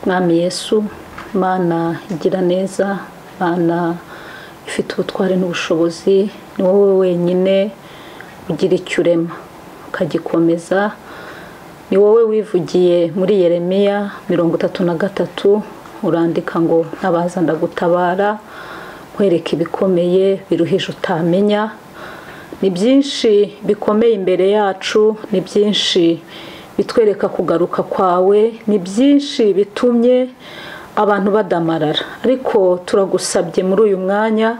Mwami Yesu, Mana igira neza, Mana ifite ubutware n'ubushobozi, ni wowe wenyine ugira icyo urema ukagikomeza. Ni wowe wivugiye muri Yeremiya 33 urandika ngo ntabaza ndagutabara, nkwereka ibikomeye biruhije utamenya. Ni byinshi bikomeye imbere yacu, ni byinshi bitwereka kugaruka kwawe, ni byinshi bitumye abantu badamarara, ariko turagusabye muri uyu mwanya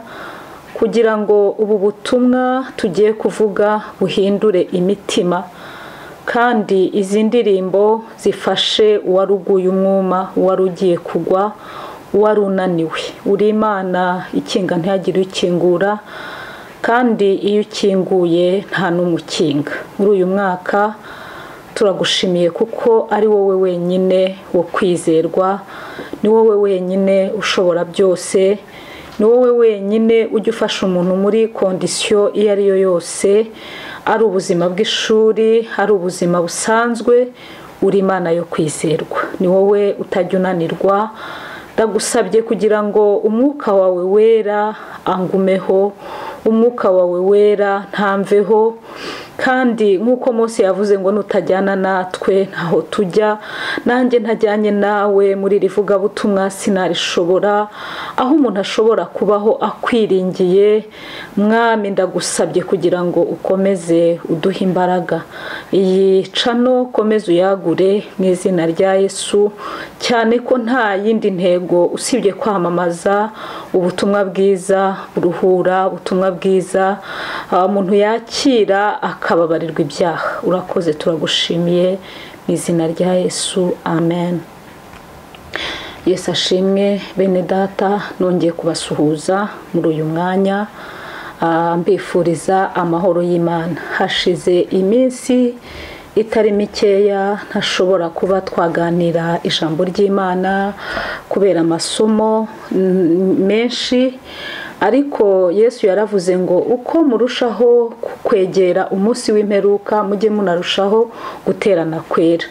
kugira ngo ubu butumwa tugiye kuvuga buhindure imitima, kandi izi ndirimbo zifashe uwaruguye umwuma, uwarugiye kugwa, uwarunaniwe. Uri Imana ikinga ntihagire ukingura, kandi iyo ukinguye nta n'umukinga. Muri uyu mwaka turagushimiye kuko ari wowe wenyine wo kwizerwa, ni wowe wenyine ushobora byose, ni wowe wenyine ujya ufasha umuntu muri kondisiyo iyo ari yo yose, ari ubuzima bw'ishuri, ari ubuzima busanzwe. Uri Imana yo kwizerwa, ni wowe utajya unanirwa. Ndagusabye kugira ngo umwuka wawe wera angumeho, umwuka wawe wera ntamveho, kandi nk'uko Mose yavuze ngo nutajyana natwe ntaho tujya, nanjye ntajyanye nawe muri rivuga butumwa sinarishobora. Aho umuntu ashobora kubaho akwiringiye, Mwami ndagusabye kugira ngo ukomeze uduhe imbaraga. Iyi cano komeze uyagure mu izina rya Yesu, cyane ko nta yindi ntego usibye kwamamaza ubutumwa bwiza buruhura, ubutumwa bwiza umuntu yakira akababarirwa ibyaha. Urakoze, turagushimiye mu izina rya Yesu, amen. Yesu ashimwe. Bene data, nongeye kubasuhuza muri uyu mwanya, mbifuriza amahoro y'Imana. Hashize iminsi itari mikeya ntashobora kuba twaganira ijambo ry'Imana kubera amasomo menshi, ariko Yesu yaravuze ngo uko murushaho kwegera umunsi w'imperuka mujye munarushaho guterana kwera.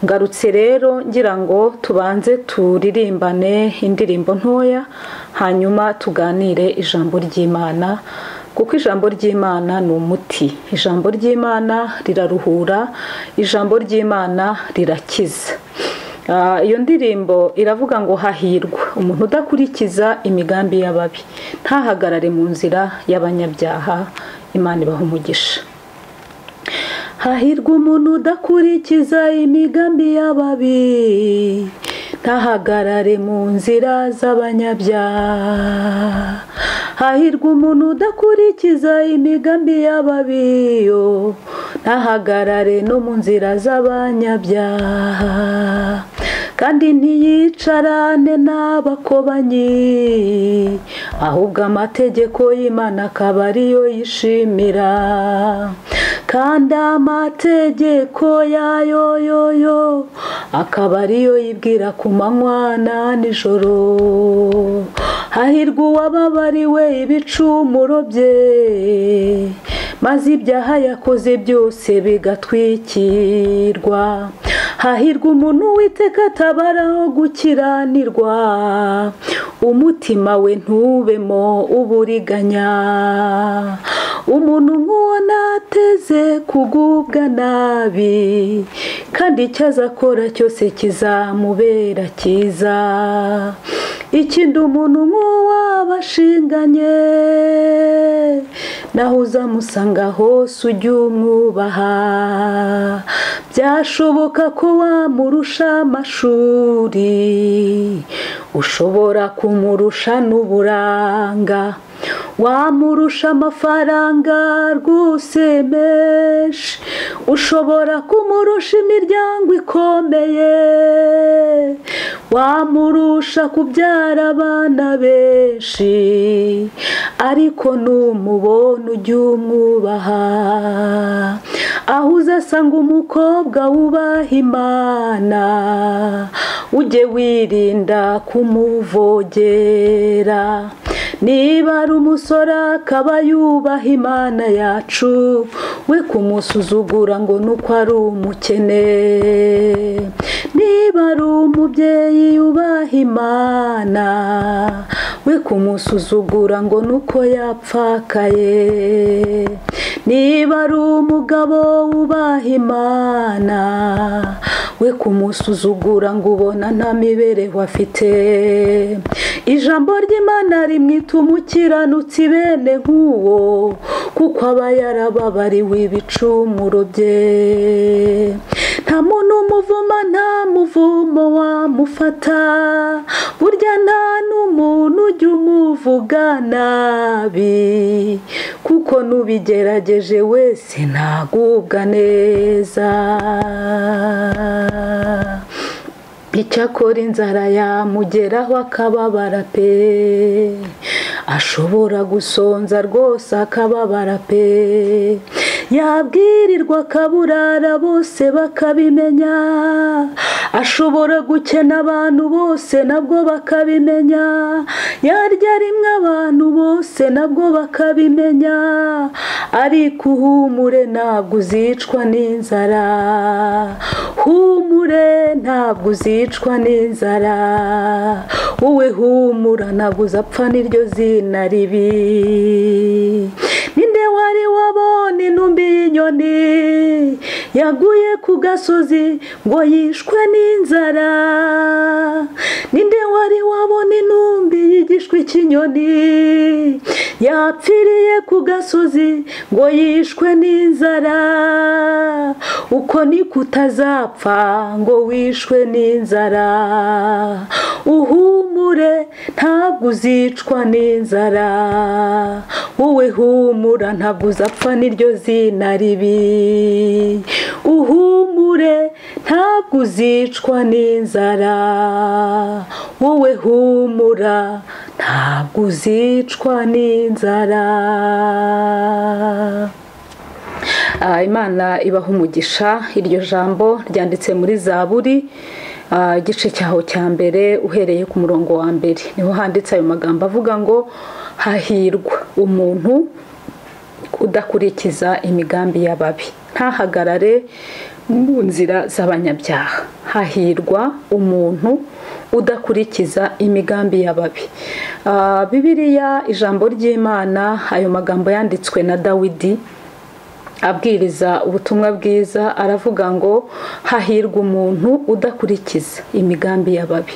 Ngarutse rero ngira ngo tubanze turirimbane indirimbo ntoya, hanyuma tuganire ijambo ry'Imana, kuko ijambo ry'Imana ni umuti. Ijambo ry'Imana riraruhura, ijambo ry'Imana rirakiza. Iyo ndirimbo iravuga ngo hahirwa umuntu udakurikiza imigambi y'ababi, ntahagarare mu nzira y'abanyabyaha. Imana ibaha umugisha. Hahirwa umuntu udakurikiza imigambi y'ababi, ntahagarare mu nzira z'abanyabyaha. Hahirwa umuntu udakurikiza imigambi y'ababi, ntahagarare no mu nzira z'abanyabyaha. Kandi ntiyicarane n'abakobanyi, ahubwo amategeko y'Imana akaba ariyo yishimira. Kandi amategeko yayo akaba ariyo yibwira ku manywa na nijoro. Hahirwa uwababariwe ibicumuro bye, maze ibyaha yakoze byose bigatwikirwa. Hahirwa umuntu Uwiteka atabaraho gukiranirwa, umutima we ntubemo uburiganya. Umuntu nk'uwo nateze kugubwa nabi, kandi icyo azakora cyose kizamubera cyiza. Ikindi umuntu nk'uwo abashinganye, naho uzamusanga hose ujye umwubaha. Byashoboka ko wamurusha amashuri, ushobora kumurusha n'uburanga, wamurusha amafaranga rwose menshi, ushobora kumurusha imiryango ikomeye, wamurusha kubyara abana benshi, ariko numubona ujye umwubaha. Aho uzasanga umukobwa wubaha Imana, ujye wirinda kumuvogera. Niba ari umusore akaba yubaha Imana yacu, we kumusuzugura ngo nuko ari umukene. Niba niba ari umubyeyi yubaha Imana we kumusuzugura ngo nuko yapfakaye, niba ari umugabo wubaha Imana we kumusuzugura ngo ubona nta mibereho afite. Ijambo ry'Imana rimwita umukiranutsi bene nk'uwo kuko aba yarababariwe ibicumuro bye. Nta muntu umuvuma nta muvumo wamufata, burya nta n'umuntu ujya umuvuga nabi kuko n'ubigerageje wese ntagubwa neza. Icyakora inzara yamugeraho akababara pe, ashobora gusonza rwose akababara pe, yabwirirwa akaburara bose bakabimenya, ashobora gukena abantu bose nabwo bakabimenya, yarya rimwe abantu bose nabwo bakabimenya, ariko uhumure ntabwo uzicwa n'inzara, humure ntabwo uzicwa n'inzara, wowe humura ntabwo uzapfa n'iryo zina ribi. Ninde wari wabona intumbi y'inyoni yaguye ku gasozi ngo yishwe n'inzara? Ninde wari wabona intumbi y'igishwi cy'inyoni yapfiriye ku gasozi ngo yishwe n'inzara? Uko niko utazapfa ngo wishwe n'inzara, uhumure ntabwo uzicwa n'inzara, wowe humura ntabwo uzapfa n'iryo zina ribi. Uhumure ntabwo uzicwa n'inzara, wowe humura ntabwo uzicwa n'inzara. Imana ibaha umugisha. Iryo jambo ryanditse muri Zaburi igice cyaho cya mbere uhereye ku murongo wa mbere, niho handitse ayo magambo avuga ngo hahirwa umuntu udakurikiza imigambi y'ababi, ntahagarare mu nzira z'abanyabyaha. Hahirwa umuntu udakurikiza imigambi y'ababi. Bibiliya ijambo ry'Imana, ayo magambo yanditswe na Dawidi abwiriza ubutumwa bwiza, aravuga ngo hahirwa umuntu udakurikiza imigambi y'ababi.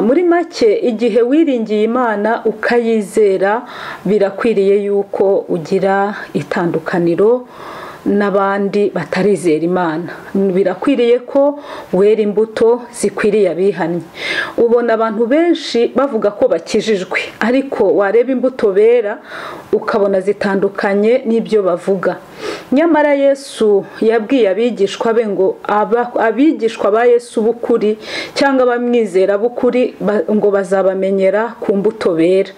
Muri make igihe wiringiye Imana ukayizera, birakwiriye yuko ugira itandukaniro n'abandi batarizera Imana. Birakwiriye ko wera imbuto zikwiriye abihannye. Ubona abantu benshi bavuga ko bakijijwe, ariko wareba imbuto bera ukabona zitandukanye n'ibyo bavuga. Nyamara Yesu yabwiye abigishwa be ngo abigishwa ba Yesu b'ukuri cyangwa abamwizera b'ukuri ngo bazabamenyera ku mbuto bera.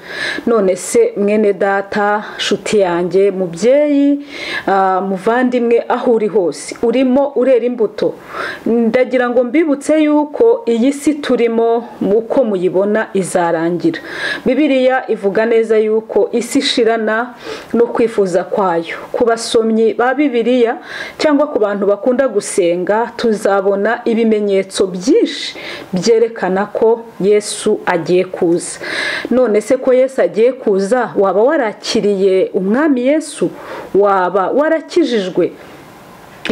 None se mwene data, nshuti yanjye, mubyeyi, muvandimwe, aho uri hose urimo urera imbuto? Ndagira ngo mbibutse yuko iyi si turimo uko muyibona izarangira. Bibiliya ivuga neza yuko isi ishirana no kwifuza kwayo. Ku basomyi ba Bibiliya cyangwa ku bantu bakunda gusenga, tuzabona ibimenyetso byinshi byerekana ko Yesu agiye kuza. None se ko Yesu agiye kuza, waba warakiriye umwami Yesu? Waba warakijijwe?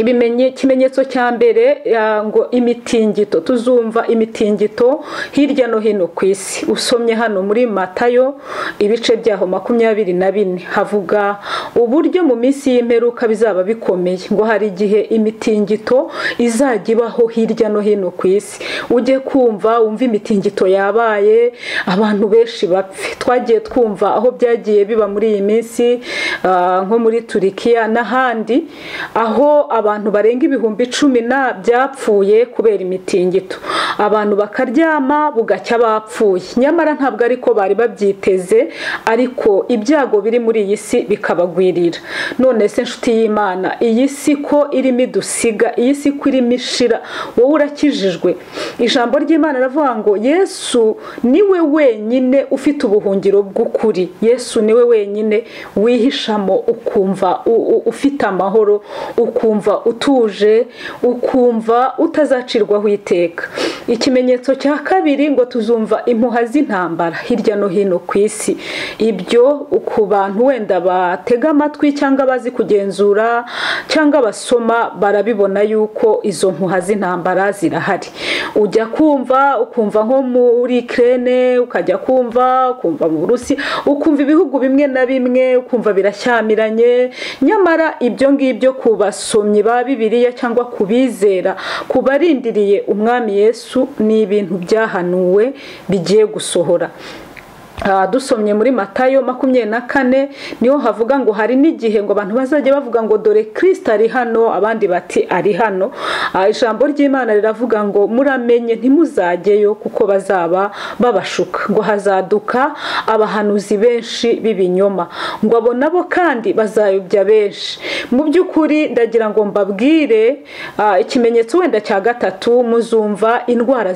Ikimenyetso cya mbere ngo imitingito, tuzumva imitingito hirya no hino ku isi. Usomye hano muri Matayo ibice byaho 24 havuga uburyo mu minsi y'imperuka bizaba bikomeye, ngo hari igihe imitingito izajya ibaho hirya no hino ku isi. Ujye kumva wumva imitingito yabaye, abantu benshi bapfe. Twagiye twumva aho byagiye biba muri iyi minsi, nko muri Turikiya n'ahandi, aho abantu barenga 10,000 byapfuye kubera imitingito. Abantu bakaryama bugacya bapfuye. Nyamara ntabwo ariko bari babyiteze, ariko ibyago biri muri iyi si bikabagwirira. None se nshuti y'Imana, iyi si ko irimo idusiga, iyi si ko irimo ishira, wowe urakijijwe? ijambo ry'Imana ravuga ngo Yesu niwe wenyine ufite ubuhungiro bw'ukuri. Yesu niwe wenyine wihishamo ukumva ufite amahoro, ukumva utuje, ukumva utazacirwaho iteka. Ikimenyetso cya kabiri ngo tuzumva impuha z'intambara hirya no hino ku isi. Ibyo ku bantu wenda batega amatwi cyangwa bazi kugenzura cyangwa basoma barabibona yuko izo mpuha z'intambara zirahari. Ujya ukumva nko muri Ukraine, ukajya kumva mu Burusi, ukumva ibihugu bimwe na bimwe ukumva birashyamiranye. Nyamara ibyo ngibyo ku basomyi ba Bibiliya cyangwa kubizera, kubarindiriye umwami Yesu, ni ibintu byahanuwe bigiye gusohora. Dusomye muri Matayo 24 niho havuga ngo hari n'igihe ngo abantu bazajya bavuga ngo dore Kristo ari hano, abandi bati ari hano. Ijambo ry'Imana riravuga ngo muramenye ntimuzajyeyo kuko bazaba babashuka, ngo hazaduka abahanuzi benshi b'ibinyoma, ngo abo nabo kandi bazayobya benshi. Mu by'ukuri ndagira ngo mbabwire ikimenyetso wenda cya gatatu, muzumva indwara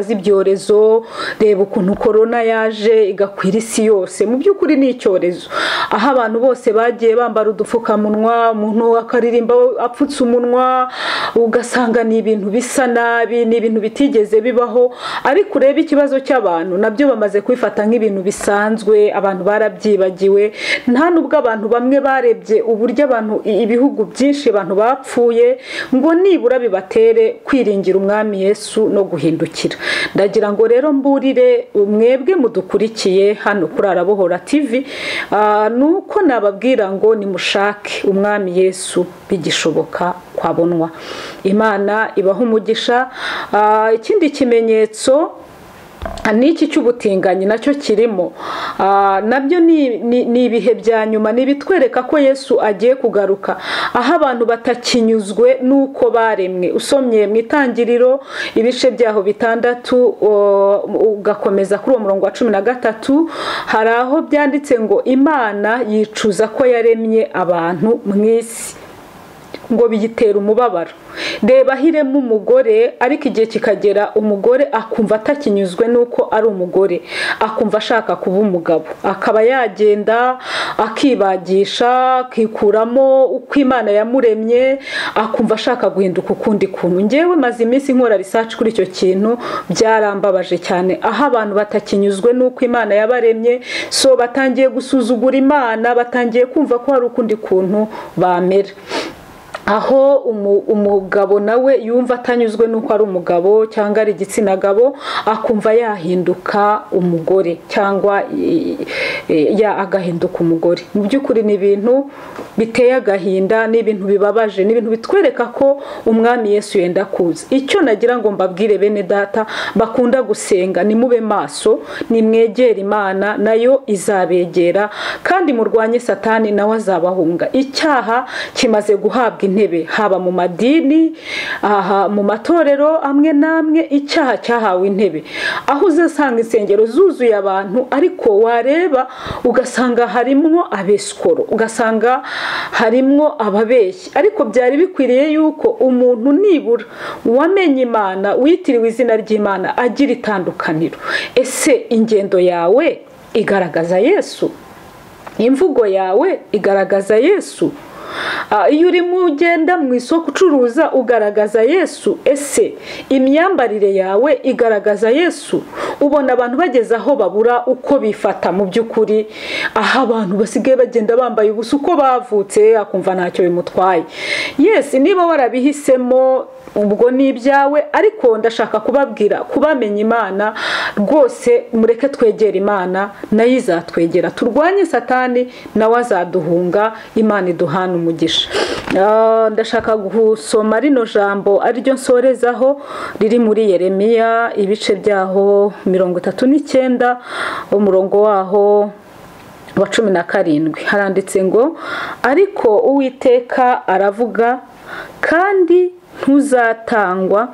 z'ibyorezo. Reba ukuntu corona yaje igakwira isi yose. Mu by'ukuri ni icyorezo, aho abantu bose bagiye bambara udupfukamunwa, umuntu akaririmba apfutse umunwa, ugasanga ni ibintu bisa nabi, ni ibintu bitigeze bibaho. Ariko ureba ikibazo cy'abantu nabyo bamaze kwifata nk'ibintu bisanzwe, abantu barabyibagiwe. Nta nubwo abantu bamwe barebye uburyo abantu ibihugu byinshi abantu bapfuye ngo nibura bibatere kwiringira umwami Yesu no guhindukira. Ndagira ngo rero mburire mwebwe mudukurikiye hano kuri Arabohora TV, nuko nababwira ngo nimushake umwami Yesu bigishoboka kwabonwa. Imana ibaha umugisha. Ikindi kimenyetso niki cy'ubutinganyi nacyo kirimo, nabyo ni ibihe bya nyuma, nibitwereka ko Yesu agiye kugaruka, aho abantu batakinyuzwe nuko baremwe. Usomye mu Itangiriro ibice byaho 6 ugakomeza kuri uwo murongo wa 13, hari aho byanditse ngo Imana yicuza ko yaremye abantu mu isi, ngo biyitera umubabaro. Reba hiremo umugore, ariko igihe kikagera umugore akumva atakinyuzwe nuko ari umugore, akumva ashaka kuba umugabo, akaba yagenda akibagisha, akikuramo uko Imana yamuremye, akumva ashaka guhinduka ukundi kuntu. Ngewe maze iminsi nkora research kuri icyo kintu, byarambabaje cyane, aho abantu batakinyuzwe nuko Imana yabaremye, so batangiye gusuzugura Imana, batangiye kumva ko hari ukundi kuntu bamera. Aho umugabo nawe yumva atanyuzwe nuko ari umugabo cyangwa ari igitsina gabo, akumva yahinduka umugore cyangwa agahinduka umugore. Mu by'ukuri ni ibintu biteye agahinda, ni ibintu bibabaje, ni ibintu bitwereka ko umwami Yesu yenda kuza. Icyo nagira ngo mbabwire bene data bakunda gusenga, ni mube maso, ni mwegera Imana nayo izabegera, kandi murwanye Satani nawe azabahunga. Icyaha kimaze guhabwa intebe, haba mu madini, mu matorero amwe namwe, icyaha cyahawe intebe, aho uzasanga insengero zuzuye abantu, ariko wareba ugasanga harimwo abeskoro, ugasanga harimwo ababeshyi. Ariko byari bikwiriye yuko umuntu nibura wamenye Imana, witiriwe izina ry'Imana, agira itandukaniro. Ese ingendo yawe igaragaza Yesu? Imvugo yawe igaragaza Yesu? Iyo urimo ugenda mu isoko ucuruza ugaragaza Yesu? Ese imyambarire yawe igaragaza Yesu? Ubona abantu bageze aho babura uko bifata mu by'ukuri, aho abantu basigaye bagenda bambaye ubusa uko bavutse, akumva ntacyo bimutwaye. Yes, niba warabihisemo ubwo ni ibyawe, ariko ndashaka kubabwira kubamenya Imana rwose, mureke twegera Imana nayo izatwegera. Turwanye Satani nawe azaduhunga, Imana iduhana umugisha. Ndashaka gusoma rino jambo ariryo nsorezaho, riri muri Yeremiya ibice byaho 39 umurongo waho wa 17. Haranditse ngo ariko Uwiteka aravuga kandi ntuzatangwa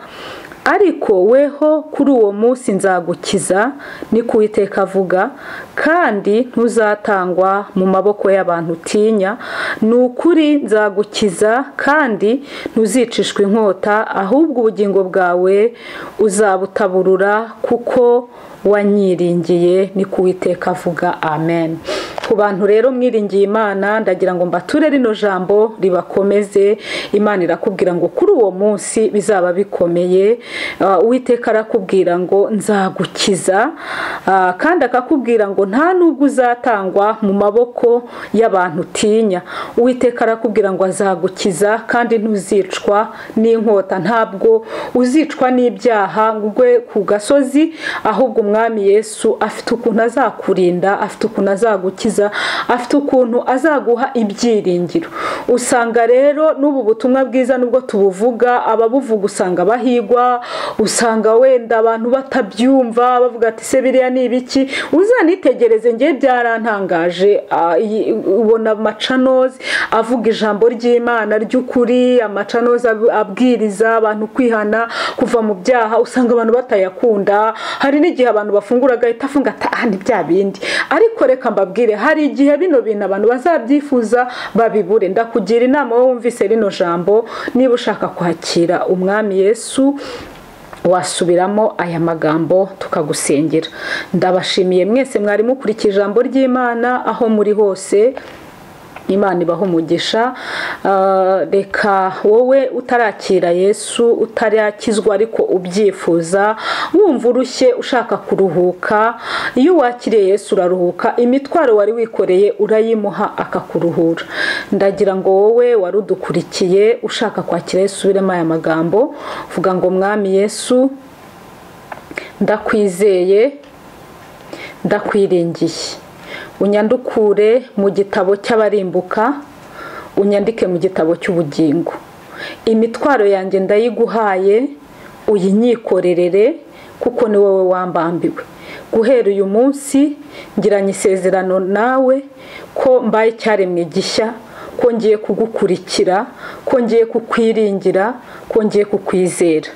ariko weho kuri uwo munsi nzagukiza ni ku Uwiteka avuga, kandi ntuzatangwa mu maboko y'abantu utinya. Ni ukuri nzagukiza kandi ntuzicishwa inkota, ahubwo ubugingo bwawe uzabutaburura kuko wanyiringiye ni ku Uwiteka avuga. Amen. Ku bantu rero mwiringiye Imana, ndagira ngo mbature rino jambo ribakomeze. Imana irakubwira ngo kuri uwo munsi bizaba bikomeye. Uwiteka arakubwira ngo nzagukiza, kandi akakubwira ngo nta nubwo uzatangwa mu maboko y'abantu utinya. Uwiteka arakubwira ngo azagukiza kandi ntuzicwa n'inkota. Ntabwo uzicwa n'ibyaha ngo ugwe ku gasozi, ahubwo umwami Yesu afite ukuntu azakurinda, afite ukuntu azagukiza, afite ukuntu azaguha ibyiringiro. Usanga rero n'ubu butumwa bwiza nubwo tubuvuga, ababuvuga usanga bahigwa, usanga wenda abantu batabyumva bavuga ati se biriya ni ibiki. Uzanitegereze, ngiye byarantangaje, ubona amacanozi avuga ijambo ry'Imana ry'ukuri, amacanozi abwiriza abantu kwihana kuva mu byaha, usanga abantu batayakunda. Hari n'igihe abantu bafungura agahita afunga ati ni bya bindi. Ariko reka mbabwire, hari igihe bino bintu abantu bazabyifuza babibure. Ndakugira inama wowe wumvise rino jambo, niba ushaka kwakira umwami Yesu, wasubiramo aya magambo tukagusengera. Ndabashimiye mwese mwari mukurikije ijambo ry'Imana aho muri hose. Imana ibaho umugisha. Reka wowe utarakira Yesu, utarakizwa ariko ubyifuza, wumva urushye ushaka kuruhuka, iyo wakiriye Yesu uraruhuka, imitwaro wari wikoreye urayimuha akakuruhura. Ndagira ngo wowe warudukurikiye ushaka kwakira Yesu, subiremo aya magambo, vuga ngo mwami Yesu, ndakwizeye, ndakwiringiye. Unyandukure mu gitabo cy'abarimbuka, unyandike mu gitabo cy'ubugingo. Imitwaro yanjye ndayiguhaye, uyinyikorerere kuko ni wowe wambambiwe. Guhera uyu munsi ngiranye isezerano nawe ko mbaye icyaremwe gishya, ko ngiye kugukurikira, ko ngiye kukwiringira, ko ngiye kukwizera.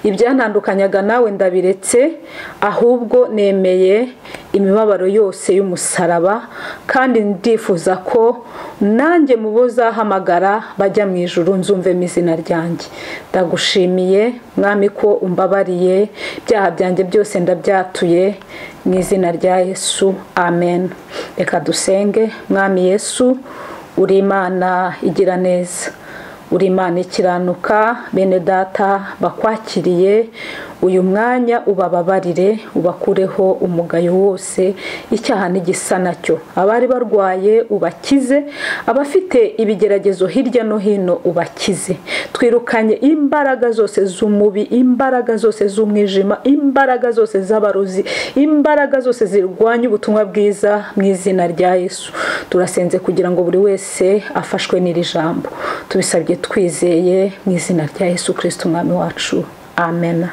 Ibyantandukanyaga nawe ndabiretse, ahubwo nemeye imibabaro yose y'umusaraba, kandi ndifuza ko nanjye mu bo uzahamagara bajya mu ijuru nzumvemo izina ryanjye. Ndagushimiye mwami ko umbabariye, ibyaha byanjye byose ndabyatuye mu izina rya Yesu. Amen. Reka dusenge. Mwami Yesu, uri Imana igira neza, uri Imana ikiranuka. Bene data bakwakiriye uyu mwanya ubababarire, ubakureho umugayo wose, icyaha n'igisa nacyo. Abari barwaye ubakize, abafite ibigeragezo hirya no hino ubakize. Twirukanye imbaraga zose z'umubi, imbaraga zose z'umwijima, imbaraga zose z'abarozi, imbaraga zose zirwanya ubutumwa bwiza mu izina rya Yesu. Turasenze kugira ngo buri wese afashwe n'iri jambo. Tubisabye twizeye mu izina rya Yesu Kristo umwami wacu. Amen.